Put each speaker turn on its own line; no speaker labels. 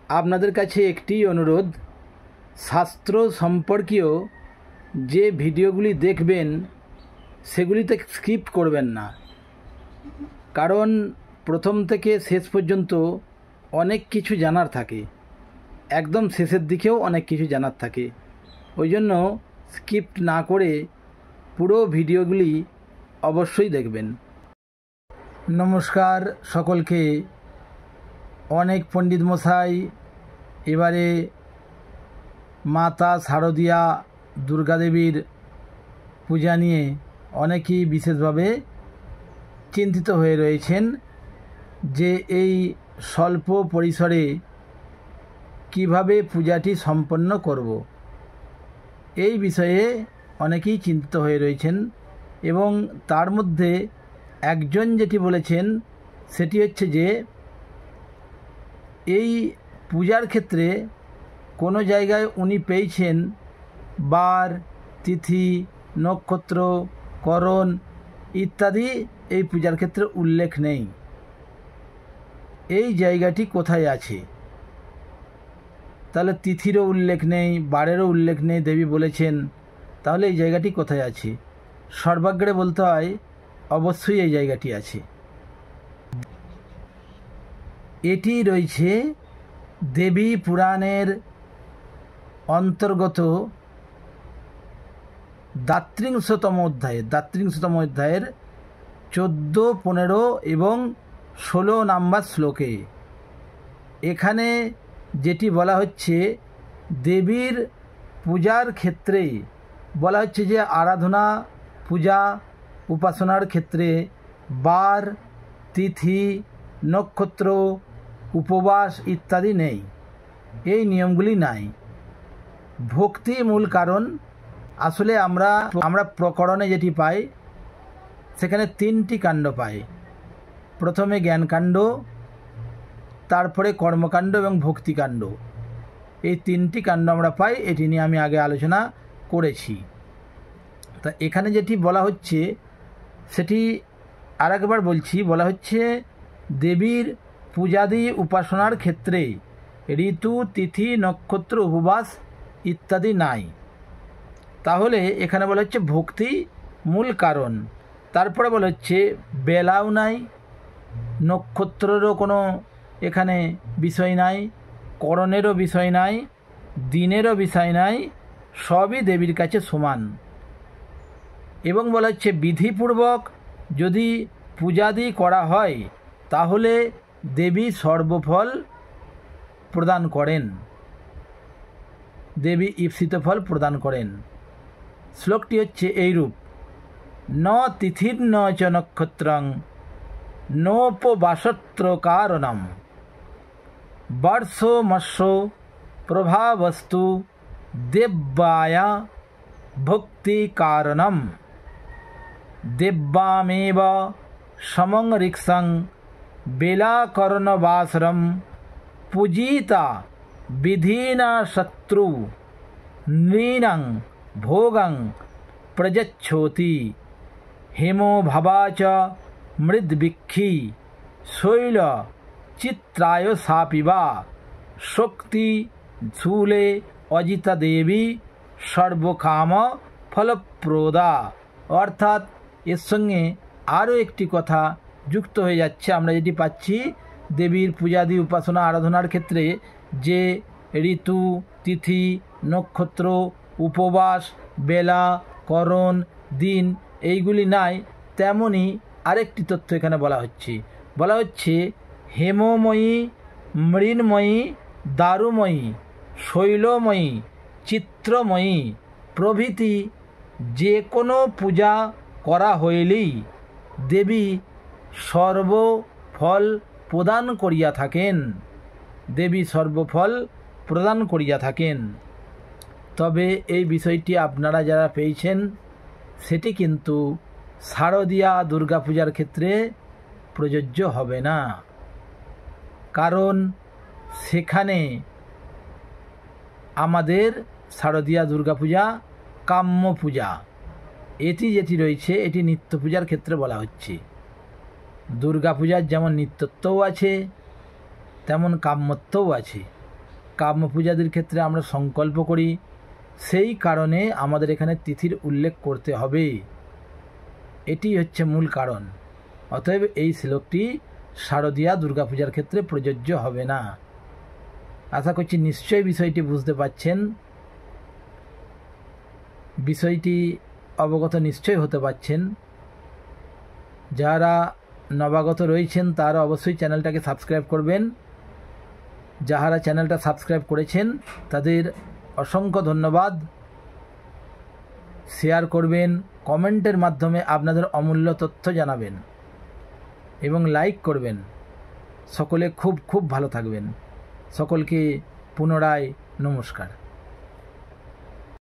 আপনাদের কাছে একটি অনুরোধ, শাস্ত্র সম্পর্কীয় যে ভিডিওগুলি দেখবেন সেগুলিতে স্কিপ করবেন না, কারণ প্রথম থেকে শেষ পর্যন্ত অনেক কিছু জানার থাকে, একদম শেষের দিকেও অনেক কিছু জানার থাকে। ওই জন্য স্কিপ না করে পুরো ভিডিওগুলি অবশ্যই দেখবেন। নমস্কার সকলকে। অনেক পণ্ডিত মশাই এবারে মাতা শারদীয়া দুর্গাদেবীর পূজা নিয়ে অনেকেই বিশেষভাবে চিন্তিত হয়ে রয়েছেন যে এই স্বল্প পরিসরে কিভাবে পূজাটি সম্পন্ন করব। এই বিষয়ে অনেকেই চিন্তিত হয়ে রয়েছেন এবং তার মধ্যে একজন যেটি বলেছেন সেটি হচ্ছে যে এই পূজার ক্ষেত্রে কোনো জায়গায় উনি পেয়েছেন বার, তিথি, নক্ষত্র, করণ ইত্যাদি এই পূজার ক্ষেত্রে উল্লেখ নেই। এই জায়গাটি কোথায় আছে? তাহলে তিথিরও উল্লেখ নেই, বারেরও উল্লেখ নেই, দেবী বলেছেন, তাহলে এই জায়গাটি কোথায় আছে? সর্বাগ্রে বলতে হয় অবশ্যই এই জায়গাটি আছে। এটি রয়েছে দেবী পুরাণের অন্তর্গত দাত্রিংশতম অধ্যায়ের 14, 15 এবং 16 নাম্বার শ্লোকে এখানে যেটি বলা হচ্ছে, দেবীর পূজার ক্ষেত্রে বলা হচ্ছে যে আরাধনা, পূজা, উপাসনার ক্ষেত্রে বার, তিথি, নক্ষত্র, উপবাস ইত্যাদি নেই, এই নিয়মগুলি নাই। ভক্তি মূল কারণ। আসলে আমরা প্রকরণে যেটি পাই সেখানে 3টি কাণ্ড পাই। প্রথমে জ্ঞানকাণ্ড, তারপরে কর্মকাণ্ড এবং ভক্তিকাণ্ড, এই 3টি কাণ্ড আমরা পাই। এটি নিয়ে আমি আগে আলোচনা করেছি। তা এখানে যেটি বলা হচ্ছে সেটি আরেকবার বলছি, বলা হচ্ছে দেবীর পূজাদি উপাসনার ক্ষেত্রে ঋতু, তিথি, নক্ষত্র, উপবাস ইত্যাদি নাই। তাহলে এখানে বলা হচ্ছে ভক্তি মূল কারণ। তারপরে বলা হচ্ছে বেলাও নাই, নক্ষত্রেরও কোনো এখানে বিষয় নাই, করণেরও বিষয় নাই, দিনেরও বিষয় নাই, সবই দেবীর কাছে সমান। এবং বলা হচ্ছে বিধিপূর্বক যদি পূজাদি করা হয় তাহলে দেবী সর্বফল প্রদান করেন, দেবী ঈপ্সিত ফল প্রদান করেন। শ্লোকটি হচ্ছে এইরূপ: ন তিথির ন চ নক্ষত্রং নোপবাসত্র কারণম বর্ষো মৎস্য প্রভাবস্তু দেব্যায়া ভক্তি কারণম দেব্যামেব সমং ঋক্ষং বেলাকর্ণবাসরম পূজিতা বিধিনা শত্রু নৃণং ভোগং প্রযচ্ছতি হেমো ভবা চ মৃদ্বিক্ষী শৈল চিত্রায় সাপিবা শক্তি শূলে অজিতা দেবী সর্বকাম ফলপ্রদা। অর্থাৎ এর সঙ্গে আরও একটি কথা যুক্ত হয়ে যাচ্ছে। আমরা যেটি পাচ্ছি দেবীর পূজাদি উপাসনা আরাধনার ক্ষেত্রে যে ঋতু, তিথি, নক্ষত্র, উপবাস, বেলা, করণ, দিন এইগুলি নাই, তেমনই আরেকটি তথ্য এখানে বলা হচ্ছে হেমময়ী, মৃন্ময়ী, দারুময়ী, শৈলময়ী, চিত্রময়ী প্রভৃতি যে কোনো পূজা করা হইলেই দেবী সর্বফল প্রদান করিয়া থাকেন, দেবী সর্বফল প্রদান করিয়া থাকেন। তবে এই বিষয়টি আপনারা যারা পেয়েছেন সেটি কিন্তু শারদীয়া দুর্গাপূজার ক্ষেত্রে প্রযোজ্য হবে না, কারণ সেখানে আমাদের শারদীয়া দুর্গাপূজা কাম্য পূজা, এটি যেটি রয়েছে এটি নিত্য পূজার ক্ষেত্রে বলা হচ্ছে। দুর্গাপূজার যেমন নিত্যত্বও আছে তেমন কাম্যত্বও আছে। কাম্য পূজাদির ক্ষেত্রে আমরা সংকল্প করি, সেই কারণে আমাদের এখানে তিথির উল্লেখ করতে হবে। এটি হচ্ছে মূল কারণ। অতএব এই শ্লোকটি শারদীয়া দুর্গাপূজার ক্ষেত্রে প্রযোজ্য হবে না। আশা করছি নিশ্চয়ই বিষয়টি বুঝতে পারছেন, বিষয়টি অবগত নিশ্চয় হতে পারছেন। যারা নবাগত রয়েছেন তারা অবশ্যই চ্যানেলটাকে সাবস্ক্রাইব করবেন। যাহারা চ্যানেলটা সাবস্ক্রাইব করেছেন তাদের অসংখ্য ধন্যবাদ। শেয়ার করবেন, কমেন্টের মাধ্যমে আপনাদের অমূল্য তথ্য জানাবেন এবং লাইক করবেন। সকলে খুব খুব ভালো থাকবেন। সকলকে পুনরায় নমস্কার।